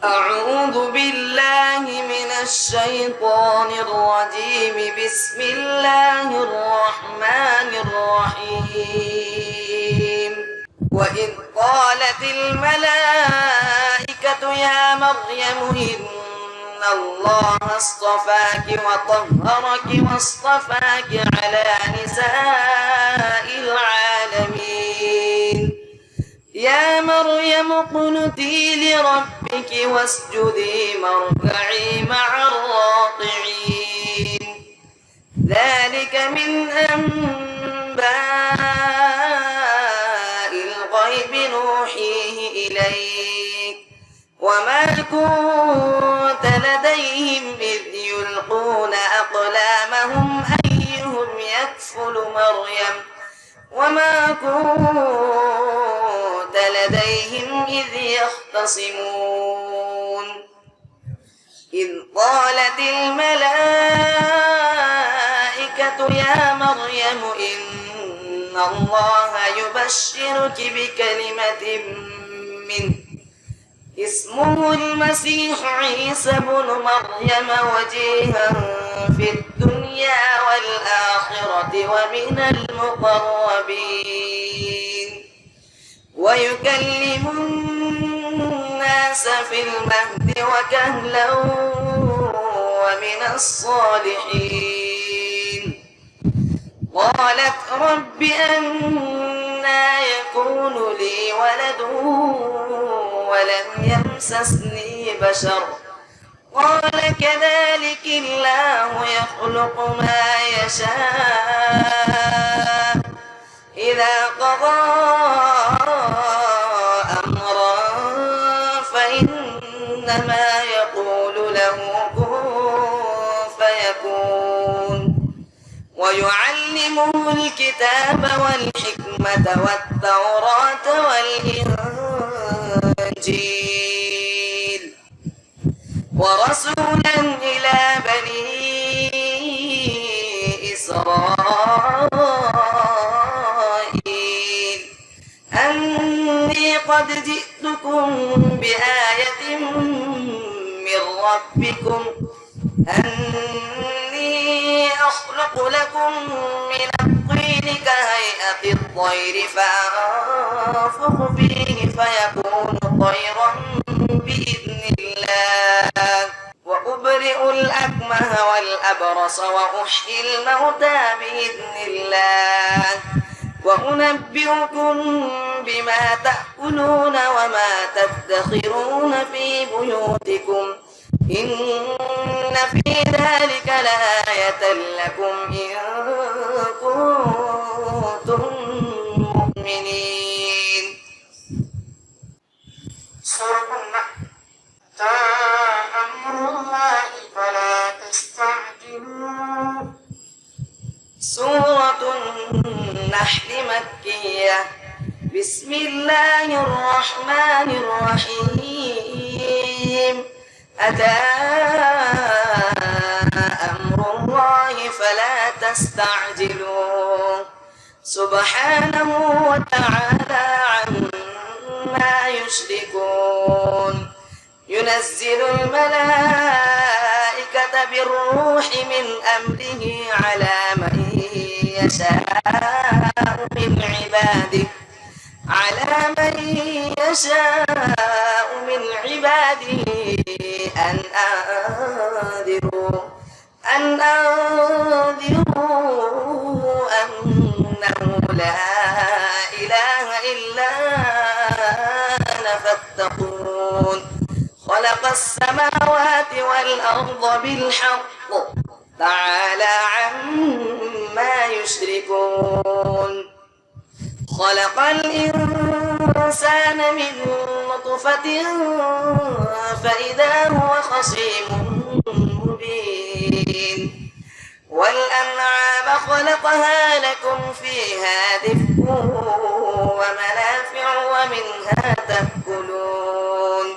أعوذ بالله من الشيطان الرجيم. بسم الله الرحمن الرحيم. وإذ قالت الملائكة يا مريم إن الله اصطفاك وطهرك واصطفاك على نساء العالمين. يا مريم اقنتي لربك واسجدي واركعي مع الراكعين. ذلك من أنباء الغيب نوحيه إليك وما كنت لديهم إذ يلقون أقلامهم أيهم يكفل مريم وما كنت لديهم إذ يختصمون. إذ قالت الملائكة يا مريم إن الله يبشرك بكلمة منه اسمه المسيح عيسى بن مريم وجيها في الدنيا والآخرة ومن المقربين ويكلم الناس في المهد وكهلا ومن الصالحين. قالت رب أنى يكون لي ولد ولم يمسسني بشر قال كذلك الله يخلق ما يشاء إذا قضى أمرا فإنما يقول له كن فيكون. ويعلمه الكتاب والحكمة والتوراة والإنجيل ورسولا إلى بني إسرائيل أني قد جئتكم بآية من ربكم أني أخلق لكم من الطين كهيئة الطير فأنفخ فيه فيكون طيرا بإذن الله وأبرئ الأكمه والأبرص وأحيي الموتى بإذن الله وأنبئكم بما تأكلون وما تدخرون في بيوتكم إن في ذلك لآية لكم إن كنتم مؤمنين. سورة النحل. جاء أمر الله فلا تستعجلوه. سورة النحل مكية. بسم الله الرحمن الرحيم. أتى أمر الله فلا تستعجلوه سبحانه وتعالى عما يشركون. ينزل الملائكة بالروح من أمره على من يشاء من عباده أن أنذروا أنه لا إله إلا أنا فاتقون. خلق السماوات والأرض بالحق تعالى عما يشركون. خلق الإنسان من نطفة فإذا هو خصيم مبين. والأنعام خلقها لكم فيها دفء ومنافع ومنها تأكلون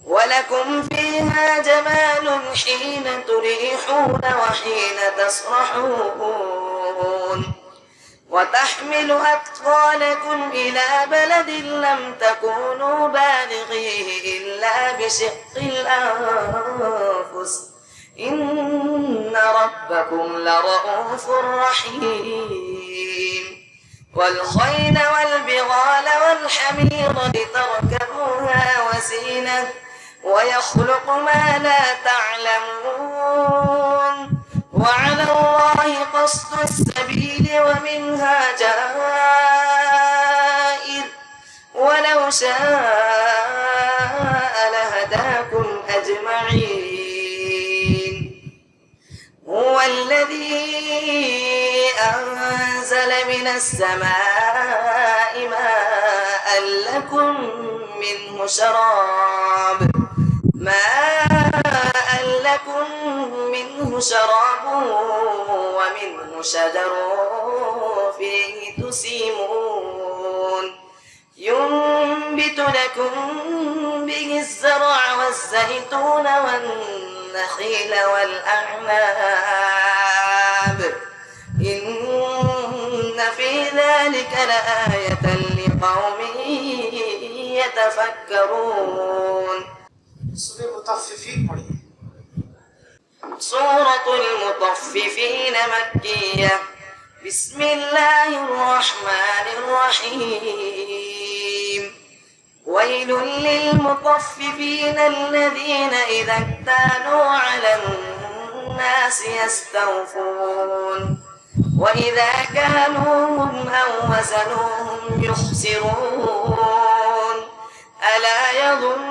ولكم فيها جمال حين تريحون وحين تسرحون وتحمل أثقالكم إلى بلد لم تكونوا بالغيه إلا بشق الأنفس إن ربكم لرؤوف رحيم والخيل والبغال والحمير لتركبوها وزينة ويخلق ما لا تعلمون وعلى الله قصد السبيل ومنها جائر ولو شاء لهداكم أجمعين هو الذي أنزل من السماء ماء لكم منه شراب ومنه شجر فيه تسيمون ينبت لكم به الزرع والزيتون والنخيل والأعناب إن في ذلك لآية لقوم يتفكرون. سورة المطففين مكية. بسم الله الرحمن الرحيم. ويل للمطففين الذين إذا اكتالوا على الناس يستوفون وإذا كالوهم أو وزنوهم يخسرون ألا يظن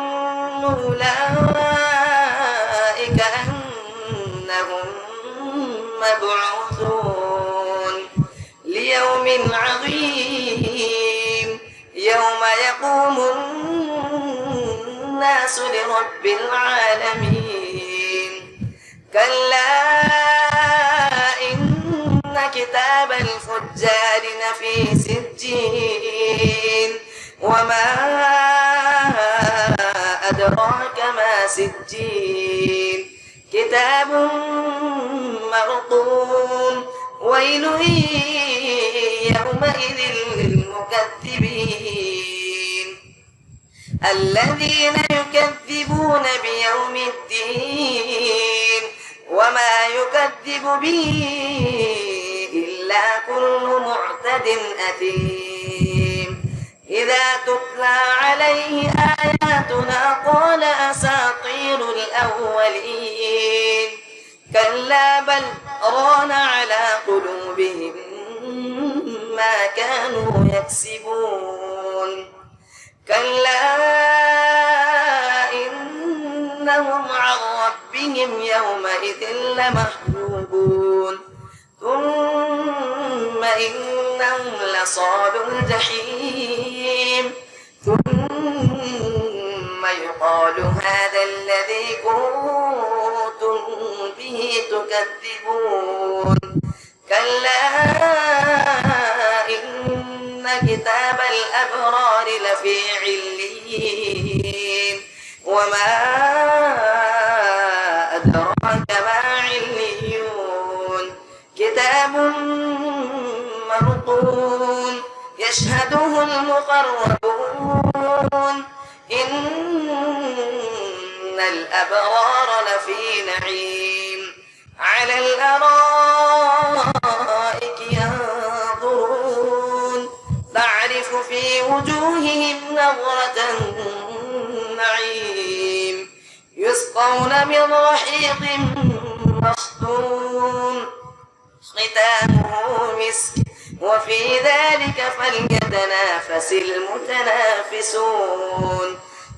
أولئك أنهم مبعوثون ليوم عظيم يوم يقوم الناس لرب العالمين كلا إن كتاب الفجار لفي سجين وما أدراك ما سجين كتاب مرقوم ويل يومئذ للمكذبين الذين يكذبون بيوم الدين وما يكذب به إلا كل معتد أثيم إذا تتلى عليه آياتنا قال أساطير الأولين كلا بل ران على قلوبهم ما كانوا يكسبون كلا إنهم عن ربهم يومئذ لمحجوبون ثم إنهم لصالوا الجحيم ثم يقال هذا الذي كنتم به تكذبون كلا إن كتاب الأبرار لفي عليين وما أدراك ما عليون كتاب مرقوم يشهده المقربون إن الأبرار لفي نعيم على الأرائك ينظرون تعرف في وجوههم نظرة النعيم يسقون من رحيق مختوم ختامه مسك وفي ذلك فليتنافس المتنافسون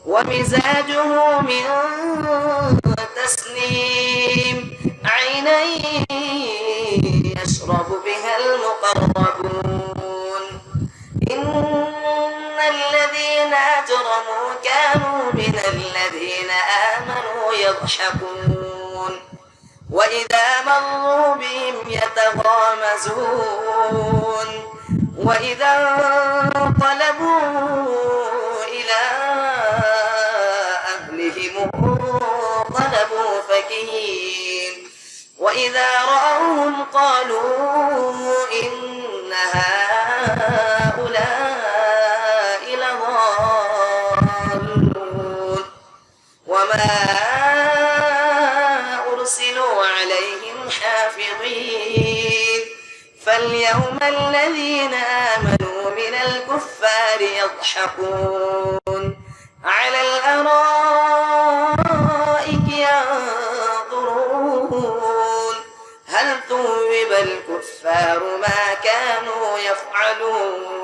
ومزاجه من تسنيم عينا يشرب بها المقربون إن الذين أجرموا كانوا من الذين آمنوا يضحكون وإذا مروا بهم يتغامزون وإذا انقلبوا إلى أهلهم انقلبوا فكهين وإذا رأوهم قالوا إن هؤلاء أرسلوا عليهم حافظين فاليوم الذين آمنوا من الكفار يضحكون على الأرائك ينظرون هل ثوب الكفار ما كانوا يفعلون